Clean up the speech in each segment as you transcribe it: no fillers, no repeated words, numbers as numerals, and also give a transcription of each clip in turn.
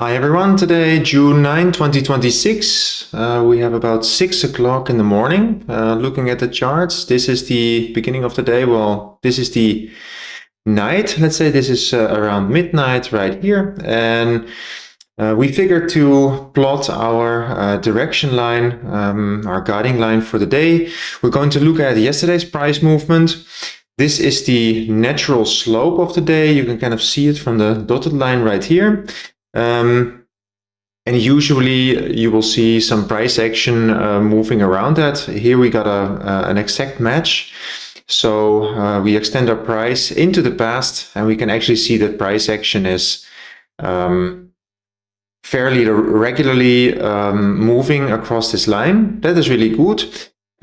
Hi everyone, today June 9, 2026. We have about 6 o'clock in the morning. Looking at the charts, this is the beginning of the day. Well, this is the night. Let's say this is around midnight right here. And we figured to plot our direction line, our guiding line for the day. We're going to look at yesterday's price movement. This is the natural slope of the day. You can kind of see it from the dotted line right here. And usually you will see some price action moving around that. Here we got an exact match. So we extend our price into the past, and we can actually see that price action is fairly regularly moving across this line. That is really good.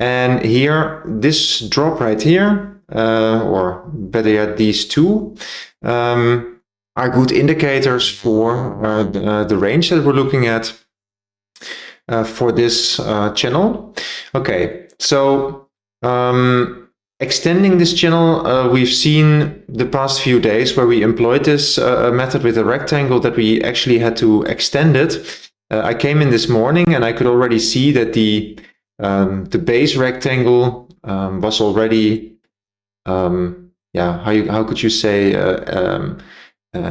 And here, this drop right here, or better yet, these two, are good indicators for the range that we're looking at for this channel. Okay, so extending this channel, we've seen the past few days where we employed this method with a rectangle that we actually had to extend it. I came in this morning and I could already see that the base rectangle was already, how could you say,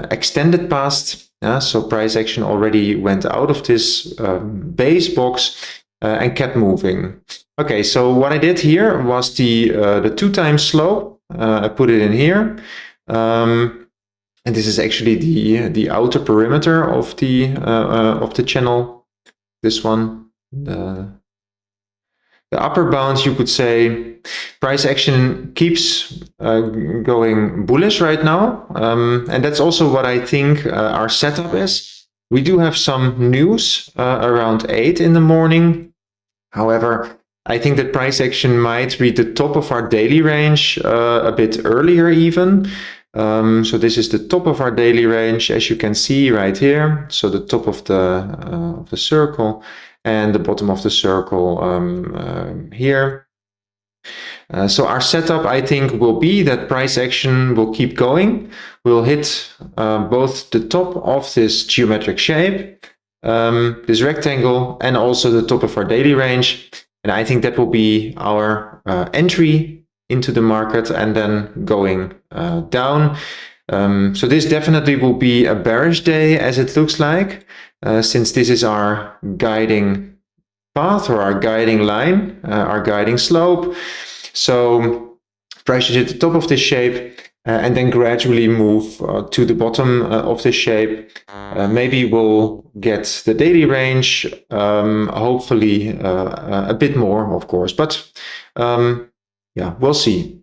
extended past. So price action already went out of this base box and kept moving. Okay, so what I did here was the 2 times slope. I put it in here, and this is actually the outer perimeter of the channel. This one, the upper bound, you could say. Price action keeps going bullish right now, and that's also what I think our setup is. We do have some news around 8 in the morning. However, I think that price action might reach the top of our daily range a bit earlier even. So this is the top of our daily range, as you can see right here. So the top of the circle and the bottom of the circle here. So our setup, I think, will be that price action will keep going. We'll hit both the top of this geometric shape, this rectangle, and also the top of our daily range. And I think that will be our entry into the market and then going down. So this definitely will be a bearish day, as it looks like, since this is our guiding path or our guiding line, our guiding slope. So price should hit the top of this shape and then gradually move to the bottom of this shape. Maybe we'll get the daily range, hopefully a bit more, of course, but we'll see.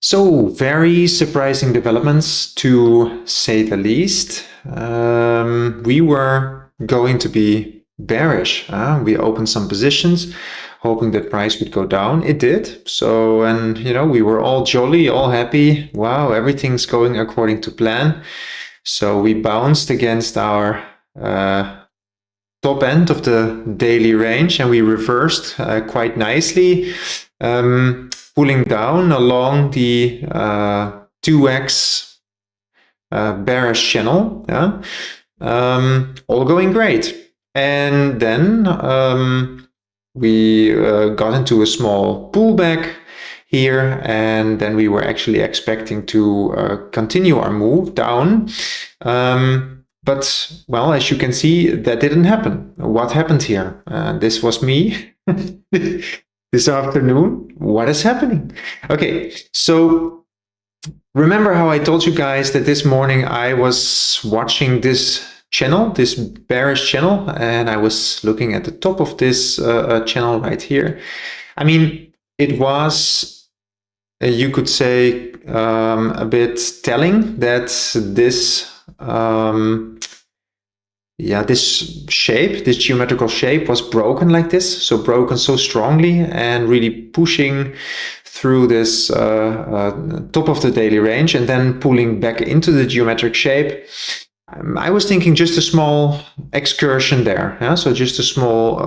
So very surprising developments, to say the least. We were going to be bearish. We opened some positions hoping that price would go down. It did. So, and we were all jolly, all happy. Wow, everything's going according to plan. So we bounced against our top end of the daily range, and we reversed quite nicely, pulling down along the 2x bearish channel. All going great. And then we got into a small pullback here, and then we were actually expecting to continue our move down. But, well, as you can see, that didn't happen. What happened here? This was me this afternoon. What is happening? Okay, so remember how I told you guys that this morning I was watching this channel, this bearish channel, and I was looking at the top of this channel right here. I mean, it was, you could say, a bit telling that this this shape, this geometrical shape, was broken like this, so broken so strongly and really pushing through this top of the daily range and then pulling back into the geometric shape. I was thinking just a small excursion there, so just a small,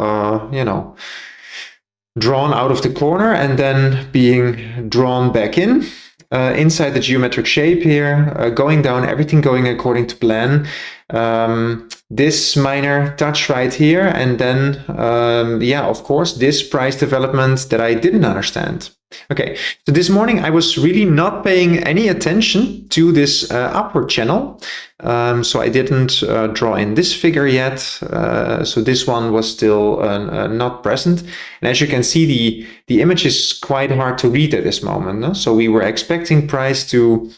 drawn out of the corner and then being drawn back in. inside the geometric shape here, going down, everything going according to plan. This minor touch right here, and then, yeah, of course, this price development that I didn't understand. Okay, so this morning I was really not paying any attention to this upward channel. So I didn't draw in this figure yet. So this one was still not present. And as you can see, the image is quite hard to read at this moment. No? So we were expecting price to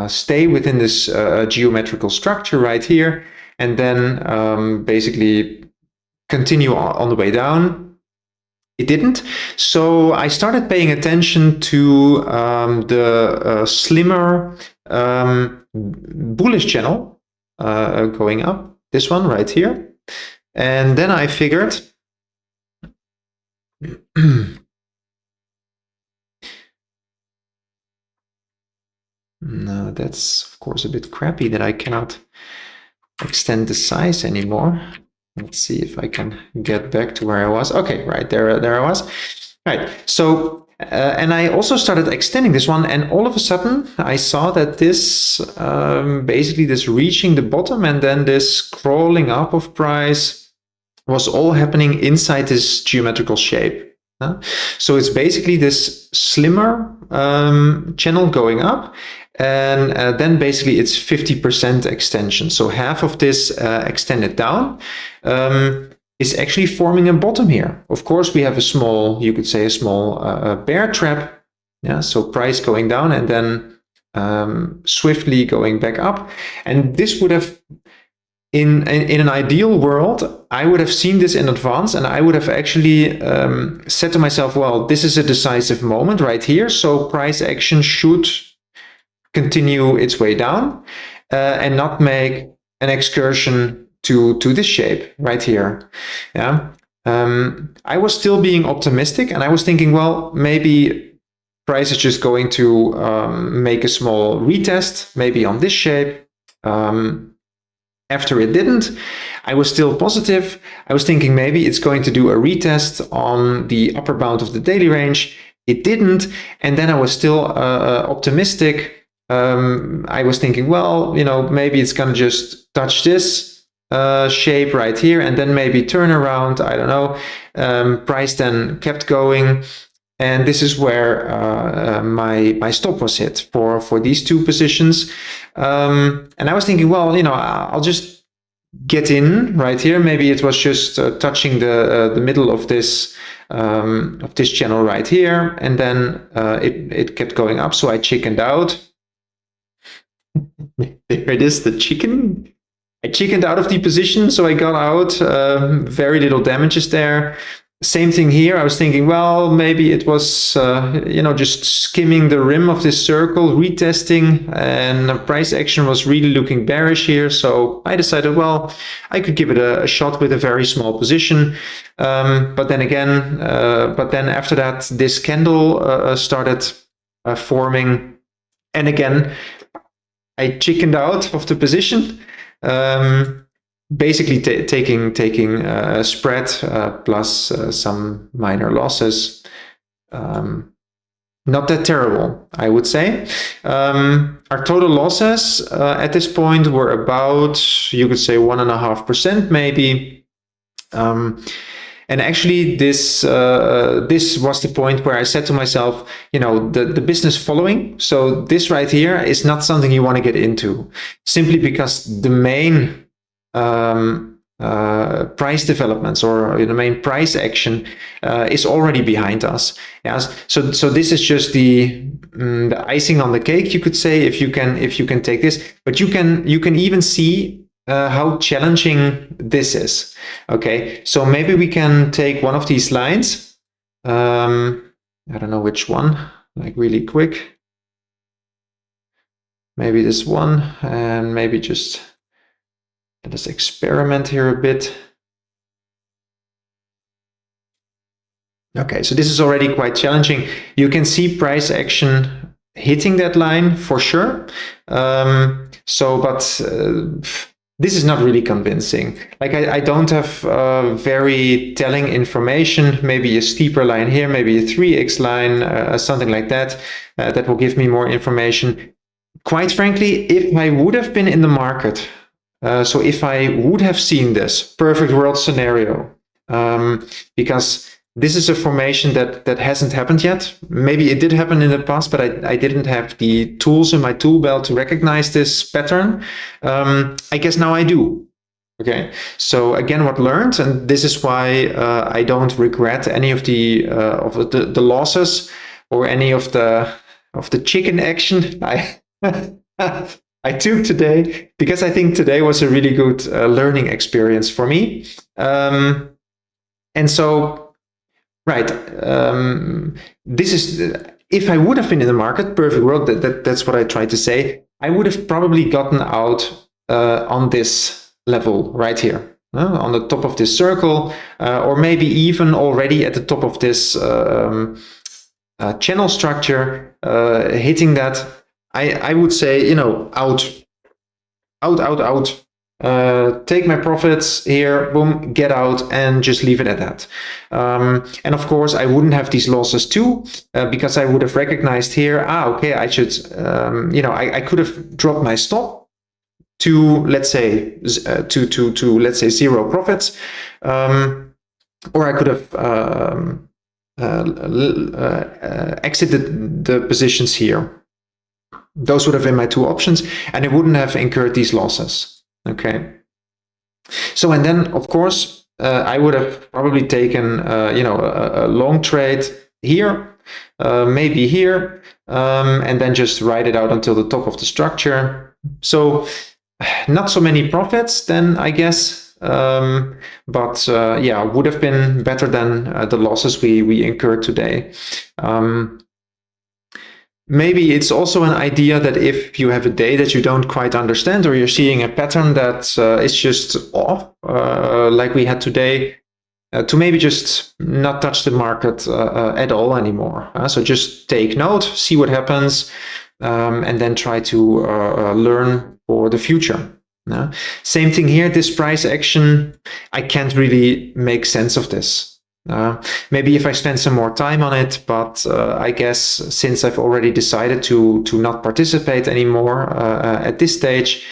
stay within this geometrical structure right here, and then basically continue on the way down. It didn't. So I started paying attention to the slimmer bullish channel going up, this one right here. And then I figured, no, that's of course a bit crappy that I cannot extend the size anymore. Let's see if I can get back to where I was. Okay, right there I was. Right, so, and I also started extending this one, and all of a sudden I saw that this, basically this reaching the bottom and then this crawling up of price was all happening inside this geometrical shape. So it's basically this slimmer channel going up, and then basically it's 50% extension. So half of this extended down is actually forming a bottom here. Of course, we have a small, you could say a small bear trap. Yeah, so price going down and then swiftly going back up. And this would have, in an ideal world, I would have seen this in advance, and I would have actually said to myself, well, this is a decisive moment right here. So price action should continue its way down and not make an excursion to this shape right here. Yeah, I was still being optimistic, and I was thinking, well, maybe price is just going to make a small retest, maybe on this shape. After it didn't, I was still positive. I was thinking maybe it's going to do a retest on the upper bound of the daily range. It didn't, and then I was still optimistic. I was thinking, well, you know, maybe it's going to just touch this shape right here and then maybe turn around. I don't know. Price then kept going, and this is where my stop was hit for these two positions. And I was thinking, well, you know, I'll just get in right here. Maybe it was just touching the middle of this channel right here, and then it kept going up. So I chickened out. There it is, the chicken. I chickened out of the position, so I got out. Very little damages there. Same thing here. I was thinking, well, maybe it was, you know, just skimming the rim of this circle, retesting, and price action was really looking bearish here. So I decided, well, I could give it a shot with a very small position. But then again, after that, this candle started forming, and again, I chickened out of the position, basically taking a spread plus some minor losses. Not that terrible, I would say. Our total losses at this point were about, you could say, 1.5% maybe. And actually, this was the point where I said to myself, you know, the business following. So this right here is not something you want to get into, simply because the main price developments or the main price action is already behind us. Yes. So this is just the icing on the cake, you could say, if you can take this. But you can even see how challenging this is. Okay, so maybe we can take one of these lines. I don't know which one, like really quick. Maybe this one, and maybe just let us experiment here a bit. Okay, so this is already quite challenging. You can see price action hitting that line for sure. this is not really convincing. Like I don't have very telling information, maybe a steeper line here, maybe a 3x line, something like that, that will give me more information. Quite frankly, if I would have been in the market, so if I would have seen this perfect world scenario, because this is a formation that hasn't happened yet. Maybe it did happen in the past, but I didn't have the tools in my tool belt to recognize this pattern. I guess now I do. Okay, so again, what learned, and this is why I don't regret any of the losses or any of the chicken action I took today, because I think today was a really good learning experience for me. And so. Right. This is, if I would have been in the market, perfect world, that's what I tried to say, I would have probably gotten out on this level right here, on the top of this circle, or maybe even already at the top of this channel structure, hitting that. I would say, out. Take my profits here, boom, get out, and just leave it at that. And of course, I wouldn't have these losses too, because I would have recognized here, okay, I should, I could have dropped my stop to, let's say, let's say 0 profits, or I could have exited the positions here. Those would have been my 2 options, and I wouldn't have incurred these losses. Okay. So, and then of course, I would have probably taken, a long trade here, maybe here, and then just ride it out until the top of the structure. So not so many profits then, I guess, but yeah, would have been better than the losses we incurred today. Maybe it's also an idea that if you have a day that you don't quite understand, or you're seeing a pattern that is just off, like we had today, to maybe just not touch the market at all anymore. So just take note, see what happens, and then try to learn for the future. Same thing here, this price action, I can't really make sense of this. Maybe if I spend some more time on it, but I guess since I've already decided to not participate anymore at this stage,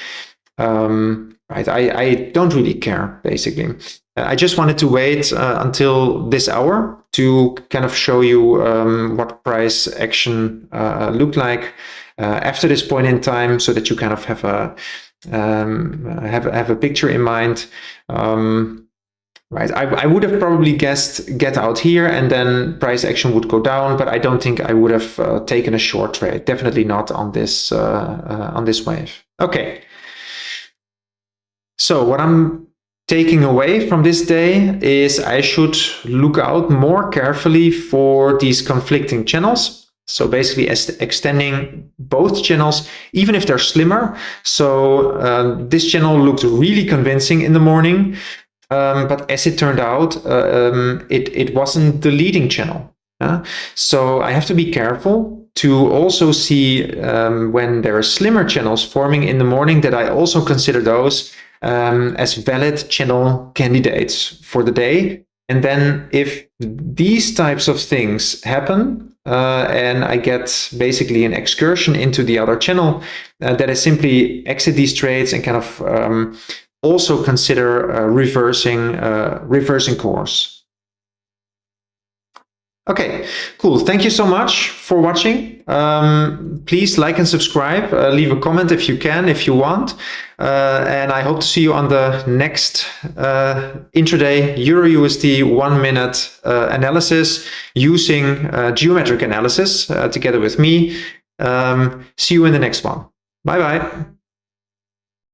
right, I don't really care, basically. I just wanted to wait until this hour to kind of show you what price action looked like after this point in time, so that you kind of have a picture in mind. Right, I would have probably guessed get out here and then price action would go down, but I don't think I would have taken a short trade. Definitely not on this wave. Okay. So what I'm taking away from this day is I should look out more carefully for these conflicting channels. So basically extending both channels, even if they're slimmer. So this channel looked really convincing in the morning. But as it turned out, it wasn't the leading channel. So I have to be careful to also see when there are slimmer channels forming in the morning, that I also consider those as valid channel candidates for the day. And then if these types of things happen, and I get basically an excursion into the other channel, that I simply exit these trades and kind of also consider reversing course. Okay, cool. Thank you so much for watching. Please like and subscribe. Leave a comment if you can, if you want. And I hope to see you on the next intraday EURUSD 1 minute analysis using geometric analysis together with me. See you in the next one. Bye bye.